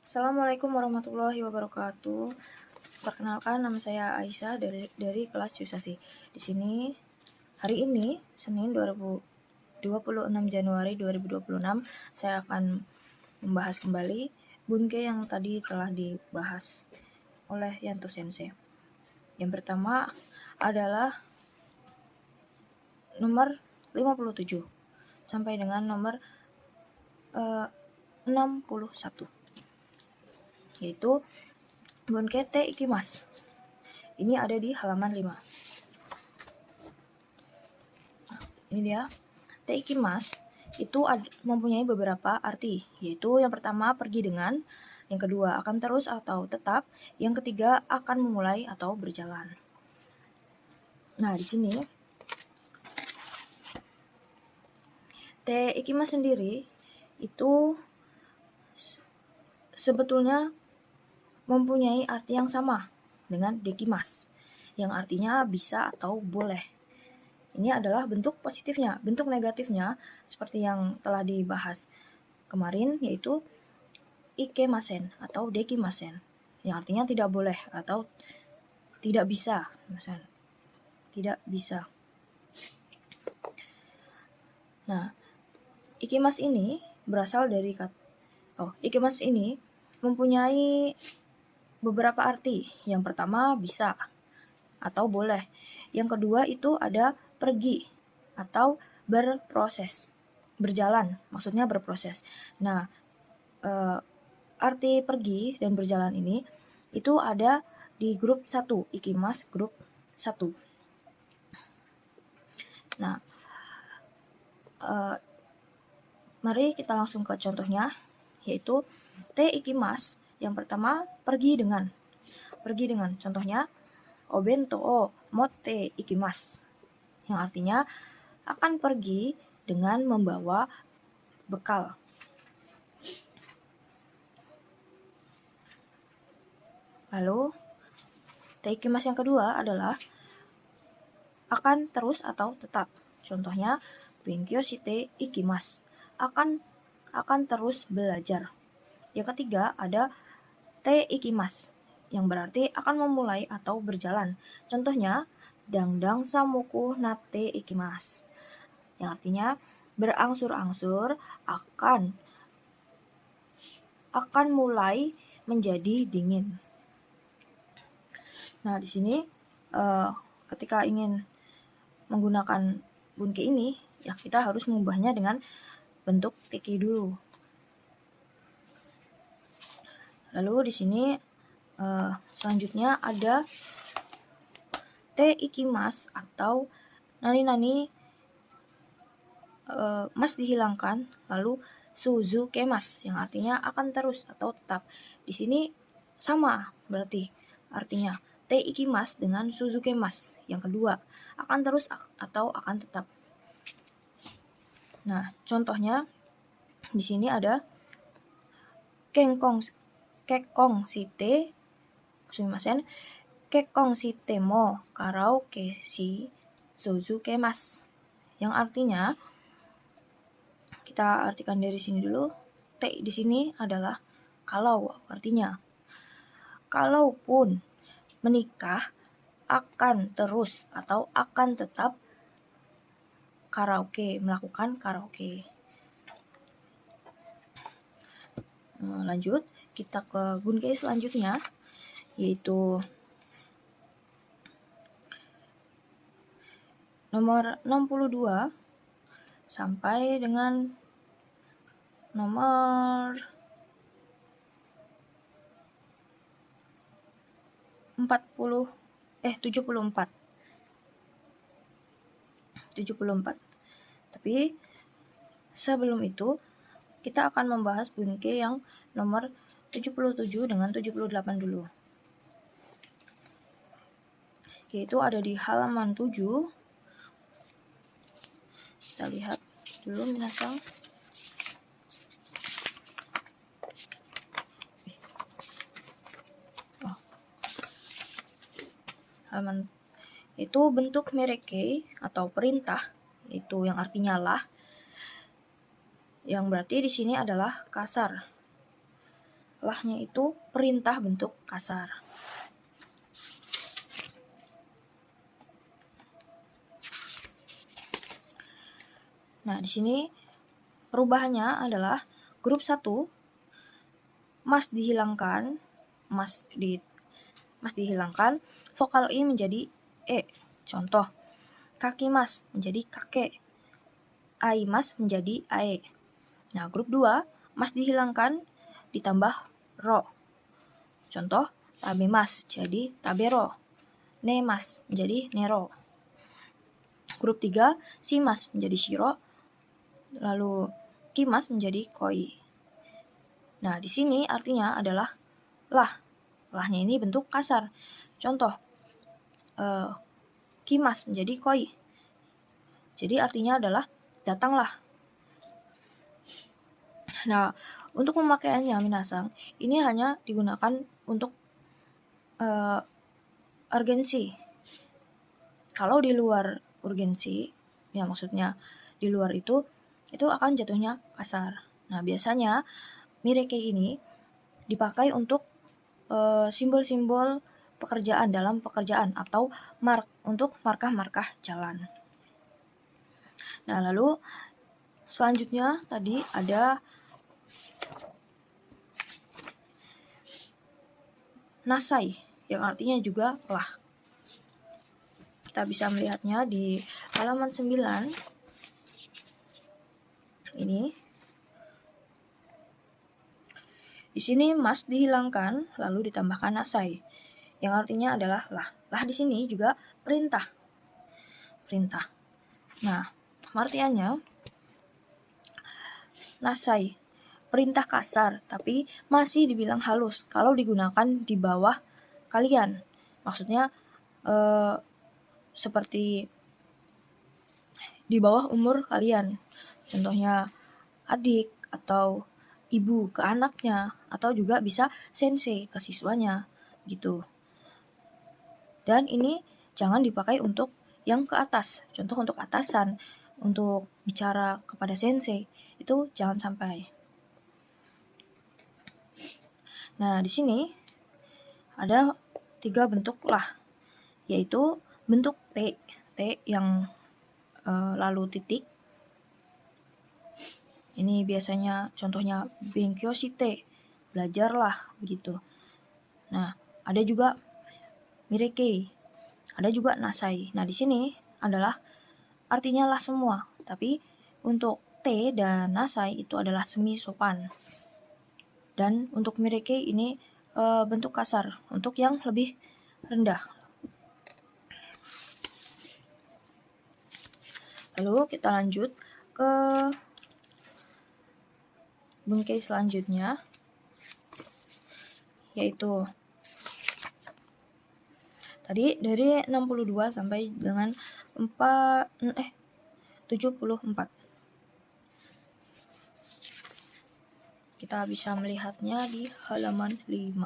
Assalamualaikum warahmatullahi wabarakatuh. Perkenalkan, nama saya Aisyah dari kelas Yusasi. Di sini hari ini Senin 26 Januari 2026 saya akan membahas kembali bunke yang tadi telah dibahas oleh Yanto Sensei. Yang pertama adalah nomor 57 sampai dengan nomor 61, yaitu bunke Te Ikimas. Ini ada di halaman 5. Ini dia. Te Ikimas itu mempunyai beberapa arti, yaitu yang pertama pergi dengan, yang kedua akan terus atau tetap, yang ketiga akan memulai atau berjalan. Nah, di sini Te Ikimas sendiri itu sebetulnya mempunyai arti yang sama dengan Dekimas, yang artinya bisa atau boleh. Ini adalah bentuk positifnya. Bentuk negatifnya seperti yang telah dibahas kemarin, yaitu Ikemasen atau Dekimasen, yang artinya tidak boleh atau tidak bisa, misalnya tidak bisa. Nah, Ikimas ini berasal dari Ikimas ini mempunyai beberapa arti. Yang pertama bisa atau boleh. Yang kedua itu ada pergi atau berproses, berjalan, maksudnya berproses. Nah, arti pergi dan berjalan ini itu ada di grup 1, Ikimas grup 1. Nah, mari kita langsung ke contohnya, yaitu Te Ikimas. Yang pertama, pergi dengan. Pergi dengan, contohnya Obento o motte ikimasu, yang artinya akan pergi dengan membawa bekal. Lalu, Te Ikimasu yang kedua adalah akan terus atau tetap. Contohnya, Benkyou shite ikimasu, akan terus belajar. Yang ketiga ada Te Ikimasu, yang berarti akan memulai atau berjalan. Contohnya, Dangdang samuku natte ikimasu, yang artinya berangsur-angsur akan mulai menjadi dingin. Nah, di sini ketika ingin menggunakan bunke ini, ya kita harus mengubahnya dengan bentuk teki dulu. Lalu di sini selanjutnya ada Te Ikimasu atau nani-nani mas dihilangkan, lalu Suzukemas, yang artinya akan terus atau tetap. Di sini sama berarti artinya Te Ikimasu dengan Suzukemas. Yang kedua, akan terus atau akan tetap. Nah, contohnya di sini ada Kekkong shite, sumimasen, Kekkong shite mo karaoke shi Suzukemas, yang artinya kita artikan dari sini dulu. Te di sini adalah kalau, artinya kalaupun menikah akan terus atau akan tetap melakukan karaoke. Lanjut, kita ke bunke selanjutnya, yaitu nomor 62 sampai dengan nomor 74. Tapi sebelum itu kita akan membahas bunke yang nomor 77 dengan 78 dulu. Yaitu ada di halaman 7. Kita lihat dulu minasang. Halaman itu bentuk mereke atau perintah, itu yang artinya lah, yang berarti di sini adalah kasar. lahnya itu perintah bentuk kasar. Nah, di sini perubahannya adalah grup 1 mas dihilangkan, mas dihilangkan, vokal I menjadi E. Contoh, kaki mas menjadi kakek, ai mas menjadi ae. Nah, grup 2 mas dihilangkan ditambah ro. Contoh, tabe mas jadi tabero, ne mas menjadi nero. Grup 3 si mas menjadi shiro, lalu ki mas menjadi koi. Nah, di sini artinya adalah lah. Lahnya ini bentuk kasar. Contoh, ki mas menjadi koi. Jadi artinya adalah datanglah. Nah, untuk pemakaiannya minasang, ini hanya digunakan untuk urgensi. Kalau di luar urgensi, ya maksudnya di luar itu akan jatuhnya kasar. Nah, biasanya mireke ini dipakai untuk simbol-simbol pekerjaan dalam pekerjaan atau untuk markah-markah jalan. Nah, lalu selanjutnya tadi ada nasai yang artinya juga lah. Kita bisa melihatnya di halaman 9 ini. Di sini mas dihilangkan lalu ditambahkan nasai yang artinya adalah lah. Lah di sini juga perintah. Nah, artiannya nasai perintah kasar tapi masih dibilang halus kalau digunakan di bawah kalian. Maksudnya seperti di bawah umur kalian. Contohnya adik atau ibu ke anaknya, atau juga bisa sensei ke siswanya gitu. Dan ini jangan dipakai untuk yang ke atas. Contoh untuk atasan, untuk bicara kepada sensei, itu jangan sampai. Nah, di sini ada 3 bentuk lah, yaitu bentuk T yang lalu titik. Ini biasanya contohnya benkyou shite, belajarlah begitu. Nah, ada juga mireke, ada juga nasai. Nah, di sini adalah artinya lah semua, tapi untuk T dan nasai itu adalah semi sopan. Dan untuk mireke ini bentuk kasar untuk yang lebih rendah. Lalu kita lanjut ke bingkai selanjutnya, yaitu tadi dari 62 sampai dengan 74. Kita bisa melihatnya di halaman 5.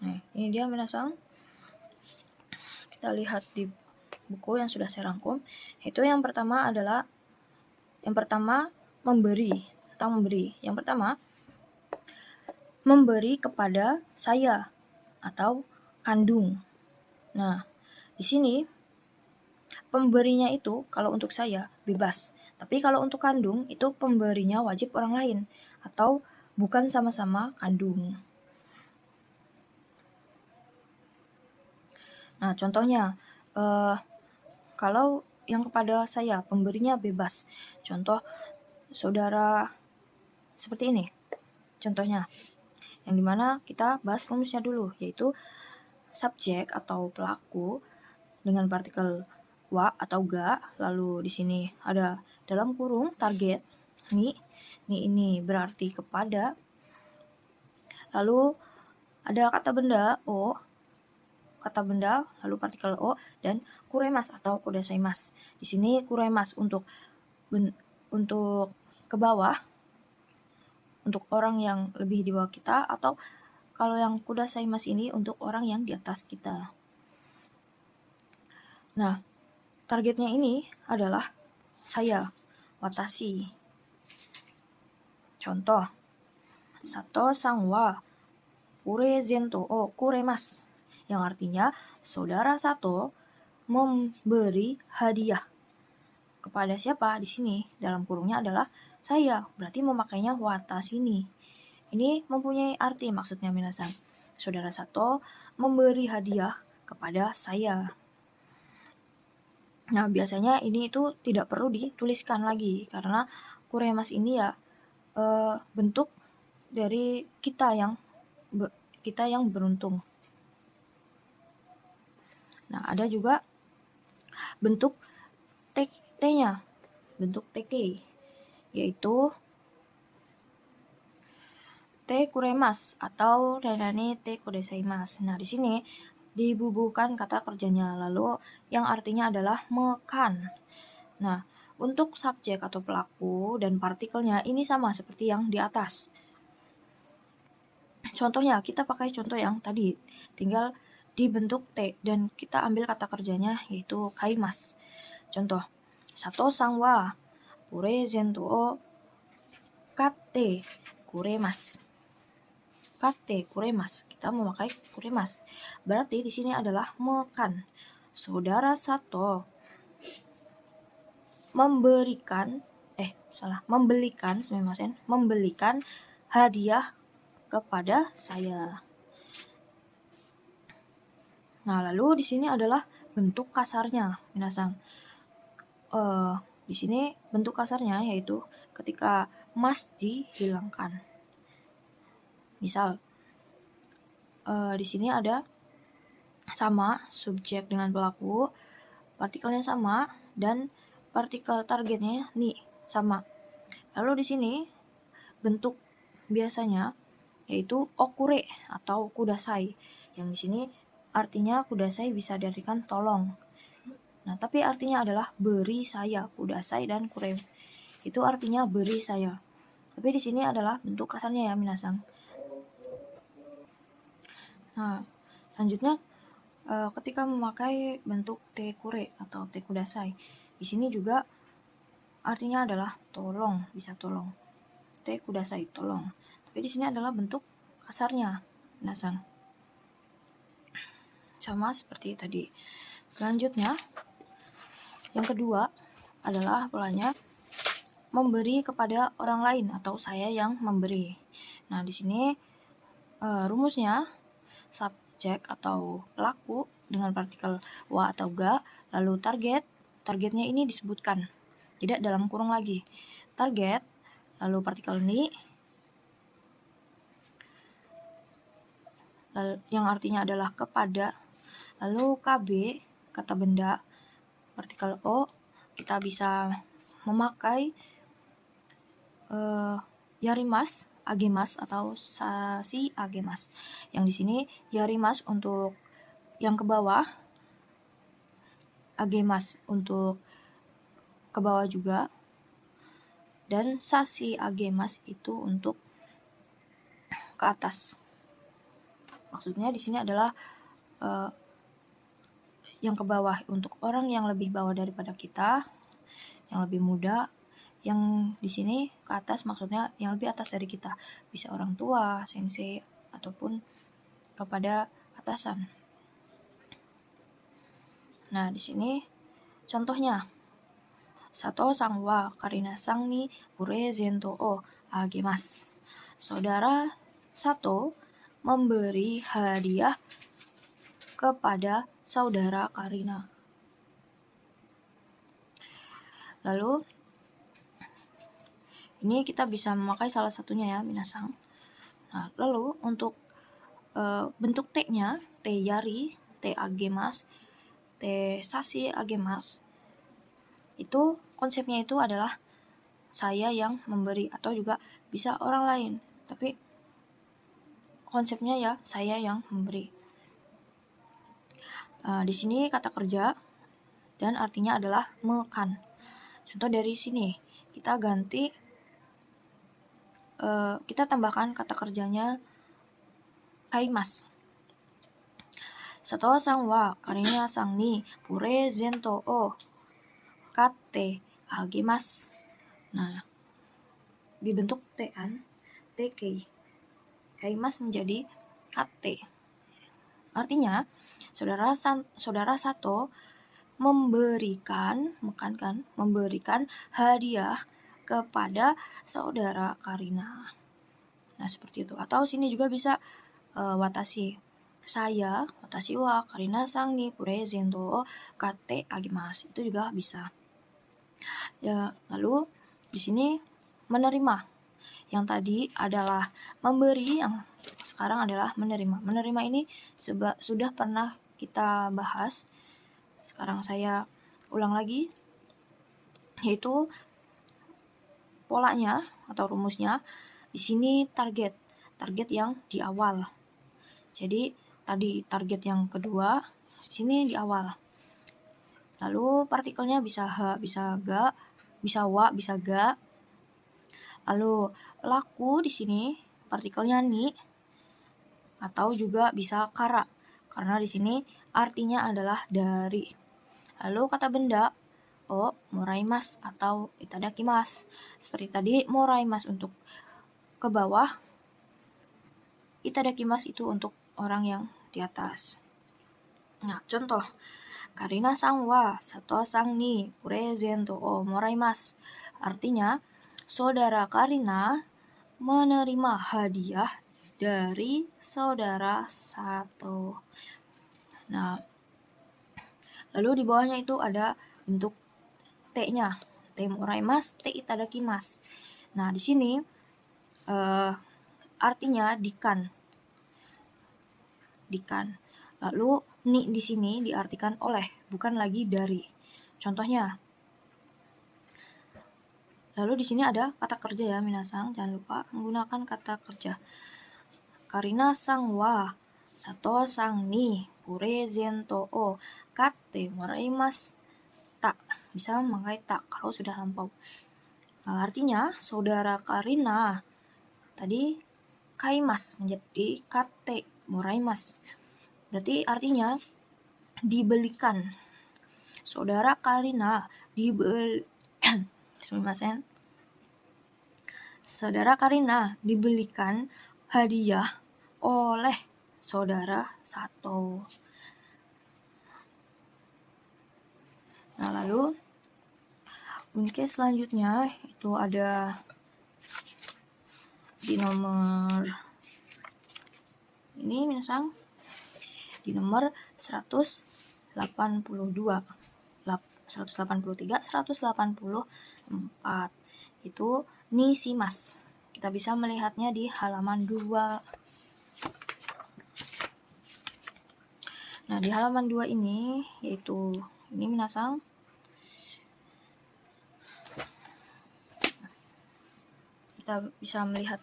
Nah, ini dia minasang. Kita lihat di buku yang sudah saya rangkum. Itu yang pertama adalah memberi. Tentang memberi. Yang pertama, memberi kepada saya atau kandung. Nah, di sini pemberinya itu kalau untuk saya bebas. Tapi kalau untuk kandung itu pemberinya wajib orang lain atau bukan sama-sama kandung. Nah, contohnya kalau yang kepada saya pemberinya bebas. Contoh saudara seperti ini. Contohnya yang dimana kita bahas rumusnya dulu, yaitu subjek atau pelaku dengan partikel wa atau ga, lalu di sini ada dalam kurung target ini berarti kepada, lalu ada kata benda o, lalu partikel o, dan kuremas atau kudasaimasu. Di sini kuremas untuk ke bawah, untuk orang yang lebih di bawah kita, atau kalau yang kudasaimasu ini untuk orang yang di atas kita. Nah, targetnya ini adalah saya, watashi. Contoh, Sato sang wa purezento o kuremas, yang artinya saudara Sato memberi hadiah kepada siapa? Di sini dalam kurungnya adalah saya, berarti memakainya watashi ni. Ini mempunyai arti, maksudnya minasan. Saudara Sato memberi hadiah kepada saya. Nah, biasanya ini itu tidak perlu dituliskan lagi karena kuremas ini ya bentuk dari kita yang beruntung. Nah, ada juga bentuk T-nya, bentuk TK, yaitu te kuremas atau renani te kudesaimasu. Nah, di sini dibubuhkan kata kerjanya, lalu yang artinya adalah makan. Nah, untuk subjek atau pelaku dan partikelnya ini sama seperti yang di atas. Contohnya, kita pakai contoh yang tadi, tinggal dibentuk T dan kita ambil kata kerjanya yaitu kaimas. Contoh, Sato sang wa purezento o katte kuremasu. Katte kuremas, kita memakai kuremas. Berarti di sini adalah makan. Saudara Sato membelikan hadiah kepada saya. Nah, lalu di sini adalah bentuk kasarnya, minasang. Di sini bentuk kasarnya yaitu ketika mas dihilangkan. Misal, di sini ada sama subjek dengan pelaku, partikelnya sama, dan partikel targetnya ni sama. Lalu di sini bentuk biasanya yaitu okure atau kudasai. Yang di sini artinya kudasai bisa diartikan tolong. Nah, tapi artinya adalah beri saya, kudasai dan kure. Itu artinya beri saya. Tapi di sini adalah bentuk kasarnya ya, minasang. Nah, selanjutnya ketika memakai bentuk te kure atau te kudasai, di sini juga artinya adalah tolong, bisa tolong. Te kudasai, tolong. Tapi di sini adalah bentuk kasarnya, minasang. Sama seperti tadi. Selanjutnya, yang kedua adalah polanya memberi kepada orang lain atau saya yang memberi. Nah, di sini rumusnya subjek atau pelaku dengan partikel wa atau ga, lalu targetnya ini disebutkan, tidak dalam kurung lagi. Target, lalu partikel ni, lalu yang artinya adalah kepada, lalu kb, kata benda, partikel o, kita bisa memakai yarimas, agemas atau sasi agemas. Yang di sini yarimas untuk yang ke bawah, agemas untuk ke bawah juga, dan sasi agemas itu untuk ke atas. Maksudnya di sini adalah yang ke bawah untuk orang yang lebih bawah daripada kita, yang lebih muda. Yang di sini ke atas maksudnya yang lebih atas dari kita, bisa orang tua, sensei, ataupun kepada atasan. Nah, di sini contohnya, Sato sang wa karina sang ni purezento o agemasu. Saudara Sato memberi hadiah kepada saudara Karina. Lalu ini kita bisa memakai salah satunya ya, minasang. Nah, lalu untuk bentuk T-nya, T yari, T agemas, T sasi agemas, itu konsepnya itu adalah saya yang memberi atau juga bisa orang lain. Tapi konsepnya ya saya yang memberi. Di sini kata kerja dan artinya adalah makan. Contoh dari sini kita ganti, kita tambahkan kata kerjanya kaimas. Sato sang wa karina sang ni purezento o katte agemasu. Nah, dibentuk T kan, TK. Kaimas menjadi kate. Artinya, saudara Sato memberikan hadiah kepada saudara Karina. Nah, seperti itu. Atau sini juga bisa watashi. Saya, watashi wa Karina sang ni presento kate agimasu. Itu juga bisa. Ya, lalu di sini menerima. Yang tadi adalah memberi, yang sekarang adalah menerima. Menerima ini sudah pernah kita bahas. Sekarang saya ulang lagi, yaitu polanya atau rumusnya. Di sini target yang di awal. Jadi tadi target yang kedua, di sini di awal. Lalu partikelnya bisa ha, bisa ga, bisa wa, bisa ga. Lalu pelaku di sini partikelnya ni, atau juga bisa kara, karena di sini artinya adalah dari. Lalu kata benda o moraimasu atau itadakimasu. Seperti tadi, moraimasu untuk ke bawah, itadakimasu itu untuk orang yang di atas. Nah, contoh, Karina sang wa Sato sang ni presento o moraimasu. Artinya, saudara Karina menerima hadiah dari saudara Sato. Nah, lalu di bawahnya itu ada bentuk T-nya. T moraimasu, T itadakimasu. Nah, di sini artinya dikan. Lalu ni di sini diartikan oleh, bukan lagi dari. Contohnya. Lalu di sini ada kata kerja ya, minasang. Jangan lupa menggunakan kata kerja. Karina sang wa Sato sang ni presento o kate moraimasu ta. Bisa memakai tak kalau sudah lampau. Artinya saudara Karina tadi kaimas menjadi kate moraimasu. Berarti artinya dibelikan. Saudara Karina Saudara Karina dibelikan hadiah oleh saudara Sato. Nah, lalu untuk selanjutnya itu ada di nomor ini minasang, di nomor 182, 183, 184 itu nishimasu. Kita bisa melihatnya di halaman 2. Nah, di halaman 2 ini yaitu ini minasang, kita bisa melihat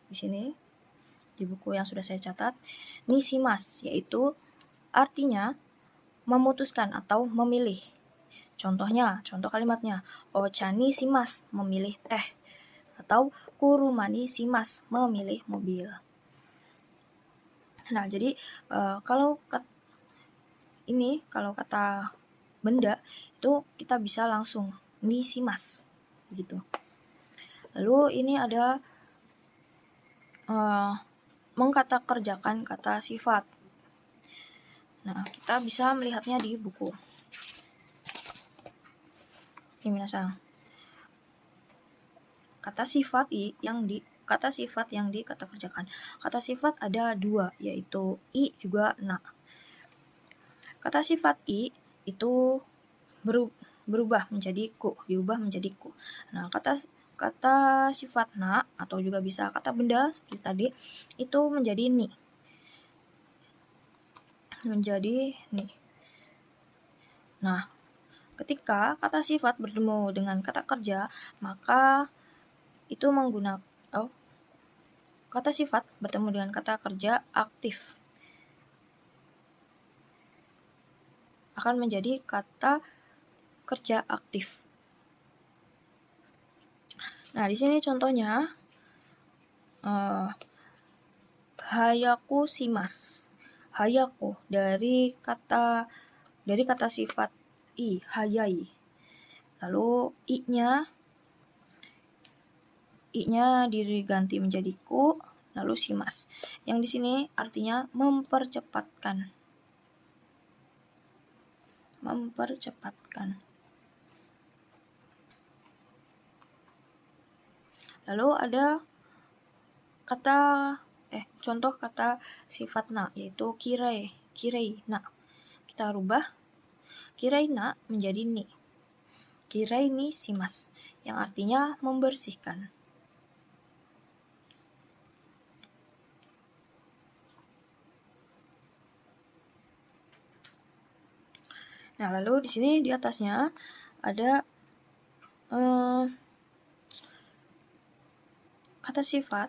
di sini di buku yang sudah saya catat, nishimasu yaitu artinya memutuskan atau memilih. Contohnya, contoh kalimatnya, ocha ni shimasu, memilih teh, atau kuruma ni shimasu, memilih mobil. Nah, jadi kalau kata benda itu kita bisa langsung ni shimasu begitu. Lalu ini ada mengkata kerjakan kata sifat. Nah, kita bisa melihatnya di buku. Oke, minasang. Kata sifat yang dikata kerjakan. Kata sifat ada 2, yaitu i juga na. Kata sifat i itu diubah menjadi ku. Nah, kata sifat na atau juga bisa kata benda seperti tadi itu menjadi ni. Nah, ketika kata sifat bertemu dengan kata kerja, maka itu kata sifat bertemu dengan kata kerja aktif akan menjadi kata kerja aktif. Nah, di sini contohnya hayaku shimasu. Hayaku dari kata sifat i, hayai. Lalu i-nya diganti menjadi ku, lalu shimas. Yang di sini artinya mempercepatkan. Lalu ada contoh kata sifat na, yaitu kirei na. Kita rubah kirei na menjadi ni. Kirei ni shimas, yang artinya membersihkan. Nah, lalu di sini di atasnya ada kata sifat.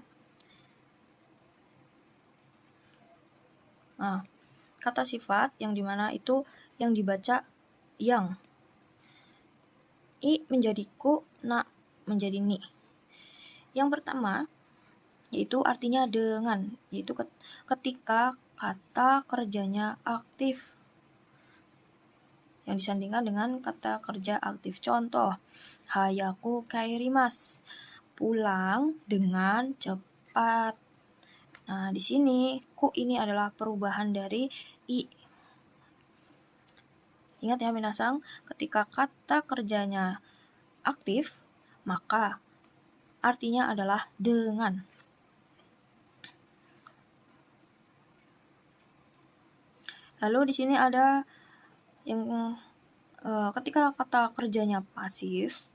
Kata sifat yang dimana itu yang dibaca yang. I menjadi ku, na menjadi ni. Yang pertama yaitu artinya dengan, yaitu ketika kata kerjanya aktif, yang disandingkan dengan kata kerja aktif. Contoh, hayaku kairimasu, pulang dengan cepat. Nah, di sini ku ini adalah perubahan dari i. Ingat ya minasang, ketika kata kerjanya aktif, maka artinya adalah dengan. Lalu di sini ada yang ketika kata kerjanya pasif,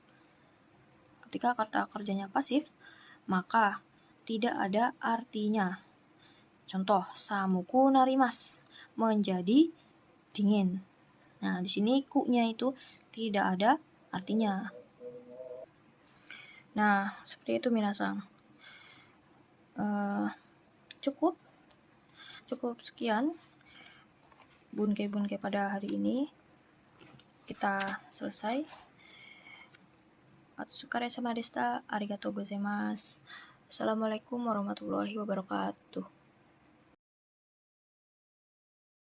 maka tidak ada artinya. Contoh, samuku narimas, menjadi dingin. Nah, di sini ku-nya itu tidak ada artinya. Nah, seperti itu minasang. Cukup sekian bunke pada hari ini. Kita selesai. Atsukare sama deshita. Arigatou gozaimasu. Assalamualaikum warahmatullahi wabarakatuh.